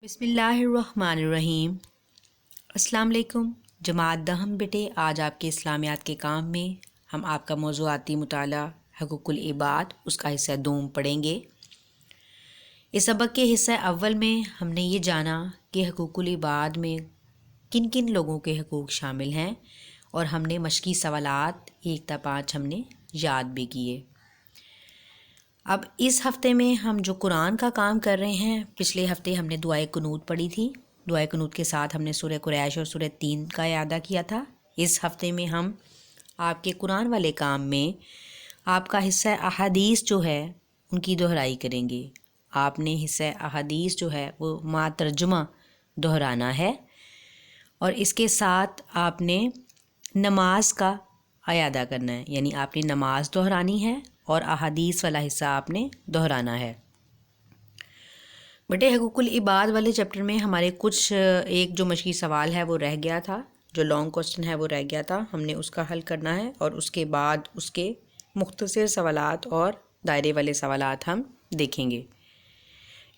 بسم اللہ الرحمن الرحیم۔ السلام علیکم جماعت دہم بیٹے، آج آپ کے اسلامیات کے کام میں ہم آپ کا موضوعاتی مطالعہ حقوق العباد اس کا حصہ دوم پڑھیں گے۔ اس سبق کے حصہ اول میں ہم نے یہ جانا کہ حقوق العباد میں کن کن لوگوں کے حقوق شامل ہیں، اور ہم نے مشقی سوالات 1 تا 5 ہم نے یاد بھی کیے۔ اب اس ہفتے میں ہم جو قرآن کا کام کر رہے ہیں، پچھلے ہفتے ہم نے دعائے قنوت پڑھی تھی، دعائے قنوت کے ساتھ ہم نے سورہ قریش اور سورہ 3 کا اعادہ کیا تھا۔ اس ہفتے میں ہم آپ کے قرآن والے کام میں آپ کا حصہ احادیث جو ہے ان کی دہرائی کریں گے۔ آپ نے حصہ احادیث جو ہے وہ ما ترجمہ دہرانا ہے، اور اس کے ساتھ آپ نے نماز کا اعادہ کرنا ہے، یعنی آپ نے نماز دہرانی ہے اور احادیث والا حصہ آپ نے دہرانا ہے۔ بیٹے حقوق العباد والے چیپٹر میں ہمارے کچھ ایک جو مشقی سوال ہے وہ رہ گیا تھا، جو لانگ کوسچن ہے وہ رہ گیا تھا، ہم نے اس کا حل کرنا ہے، اور اس کے بعد اس کے مختصر سوالات اور دائرے والے سوالات ہم دیکھیں گے۔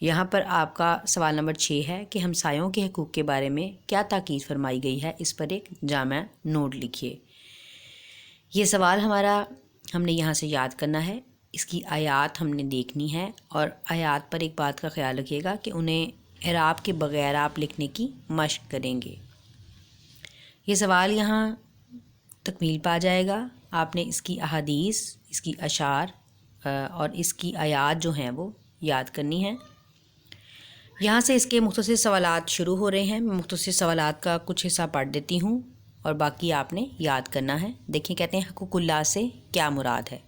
یہاں پر آپ کا سوال نمبر 6 ہے کہ ہمسایوں کے حقوق کے بارے میں کیا تاکید فرمائی گئی ہے، اس پر ایک جامع نوٹ لکھیے۔ یہ سوال ہم نے یہاں سے یاد کرنا ہے، اس کی آیات ہم نے دیکھنی ہے، اور آیات پر ایک بات کا خیال رکھیے گا کہ انہیں اعراب کے بغیر آپ لکھنے کی مشق کریں گے۔ یہ سوال یہاں تکمیل پا جائے گا، آپ نے اس کی احادیث، اس کی اشعار اور اس کی آیات جو ہیں وہ یاد کرنی ہیں۔ یہاں سے اس کے مختصر سوالات شروع ہو رہے ہیں، میں مختصر سوالات کا کچھ حصہ پڑھ دیتی ہوں اور باقی آپ نے یاد کرنا ہے۔ دیکھیں، کہتے ہیں حقوق اللہ سے کیا مراد ہے؟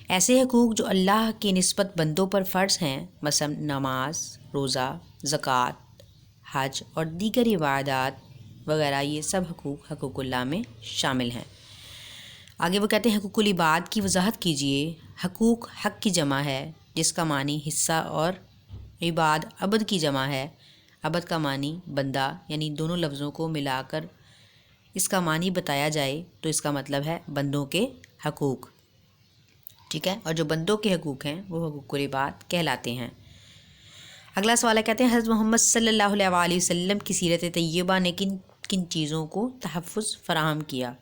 ایسے حقوق جو اللہ کی نسبت بندوں پر فرض ہیں، مثلا نماز، روزہ، زکوٰۃ، حج اور دیگر عبادات وغیرہ، یہ سب حقوق اللہ میں شامل ہیں۔ آگے وہ کہتے ہیں حقوق العباد کی وضاحت کیجیے۔ حقوق حق کی جمع ہے، جس کا معنی حصہ، اور عباد عبد کی جمع ہے۔ عبد کا معنی بندہ، یعنی دونوں لفظوں کو ملا کر اس کا معنی بتایا جائے تو اس کا مطلب ہے بندوں کے حقوق، ٹھیک ہے، اور جو بندوں کے حقوق ہیں وہ حقوق العباد کہلاتے ہیں۔ اگلا سوال ہے، کہتے ہیں حضرت محمد صلی اللہ علیہ وآلہ وسلم کی سیرت طیبہ نے کن کن چیزوں کو تحفظ فراہم کیا؟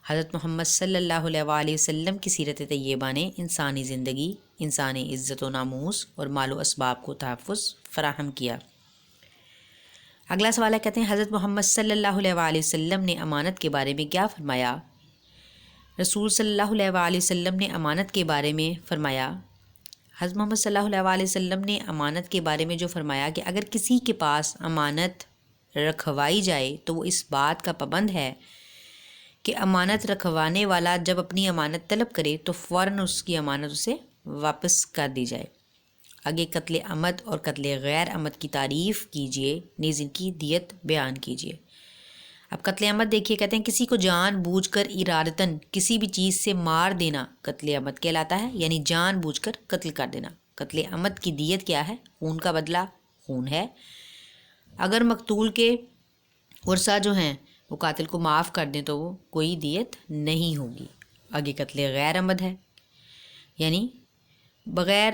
حضرت محمد صلی اللہ علیہ وآلہ وسلم کی سیرت طیبہ نے انسانی زندگی، انسانی عزت و ناموس اور مال و اسباب کو تحفظ فراہم کیا۔ اگلا سوال ہے، کہتے ہیں حضرت محمد صلی اللہ علیہ وآلہ وسلم نے امانت کے بارے میں کیا فرمایا؟ رسول صلی اللہ علیہ وآلہ وسلم نے امانت کے بارے میں فرمایا، حضرت محمد صلی اللہ علیہ وآلہ وسلم نے امانت کے بارے میں جو فرمایا کہ اگر کسی کے پاس امانت رکھوائی جائے تو وہ اس بات کا پابند ہے کہ امانت رکھوانے والا جب اپنی امانت طلب کرے تو فوراً اس کی امانت اسے واپس کر دی جائے۔ آگے قتل عمد اور قتل غیر عمد کی تعریف کیجیے، نیز ان کی دیت بیان کیجیے۔ اب قتل عمد دیکھیے، کہتے ہیں کسی کو جان بوجھ کر ارادتاً کسی بھی چیز سے مار دینا قتل عمد کہلاتا ہے، یعنی جان بوجھ کر قتل کر دینا۔ قتل عمد کی دیت کیا ہے؟ خون کا بدلہ خون ہے۔ اگر مقتول کے ورثہ جو ہیں وہ قاتل کو معاف کر دیں تو وہ کوئی دیت نہیں ہوگی۔ آگے قتل غیر عمد ہے، یعنی بغیر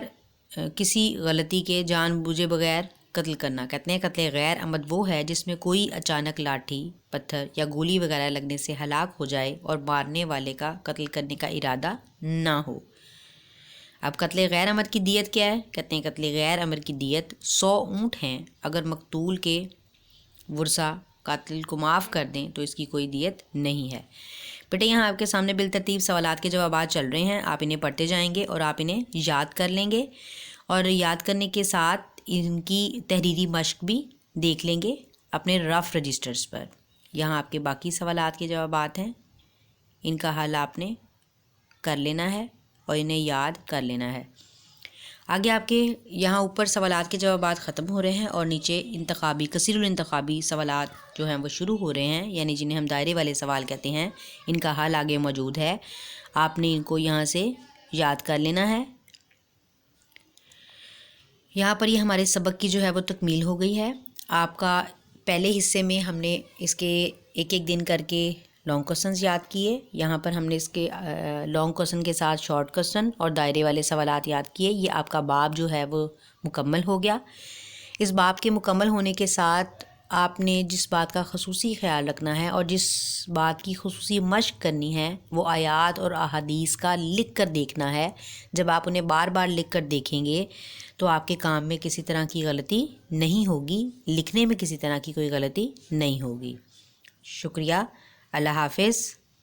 کسی غلطی کے جان بوجھے بغیر قتل کرنا۔ کہتے ہیں قتل غیر عمد وہ ہے جس میں کوئی اچانک لاٹھی، پتھر یا گولی وغیرہ لگنے سے ہلاک ہو جائے اور مارنے والے کا قتل کرنے کا ارادہ نہ ہو۔ اب قتل غیر عمد کی دیت کیا ہے؟ کہتے ہیں قتل غیر عمد کی دیت 100 اونٹ ہیں۔ اگر مقتول کے ورثہ قاتل کو معاف کر دیں تو اس کی کوئی دیت نہیں ہے۔ بیٹے یہاں آپ کے سامنے بالترتیب سوالات کے جوابات چل رہے ہیں، آپ انہیں پڑھتے جائیں گے اور آپ انہیں یاد کر لیں گے، اور یاد کرنے کے ساتھ ان کی تحریری مشق بھی دیکھ لیں گے اپنے رف رجسٹرز پر۔ یہاں آپ کے باقی سوالات کے جوابات ہیں، ان کا حل آپ نے کر لینا ہے اور انہیں یاد کر لینا ہے۔ آگے آپ کے یہاں اوپر سوالات کے جوابات ختم ہو رہے ہیں اور نیچے انتخابی کثیر الانتخابی سوالات جو ہیں وہ شروع ہو رہے ہیں، یعنی جنہیں ہم دائرے والے سوال کہتے ہیں، ان کا حل آگے موجود ہے، آپ نے ان کو یہاں سے یاد کر لینا ہے۔ یہاں پر یہ ہمارے سبق کی جو ہے وہ تکمیل ہو گئی ہے۔ آپ کا پہلے حصے میں ہم نے اس کے ایک ایک دن کر کے لانگ کوسچنز یاد کیے، یہاں پر ہم نے اس کے لانگ کوسچن کے ساتھ شارٹ کوسچن اور دائرے والے سوالات یاد کیے۔ یہ آپ کا باب جو ہے وہ مکمل ہو گیا۔ اس باب کے مکمل ہونے کے ساتھ آپ نے جس بات کا خصوصی خیال رکھنا ہے اور جس بات کی خصوصی مشق کرنی ہے وہ آیات اور احادیث کا لکھ کر دیکھنا ہے۔ جب آپ انہیں بار بار لکھ کر دیکھیں گے تو آپ کے کام میں کسی طرح کی غلطی نہیں ہوگی، لکھنے میں کسی طرح کی کوئی غلطی نہیں ہوگی۔ شکریہ، اللہ حافظ۔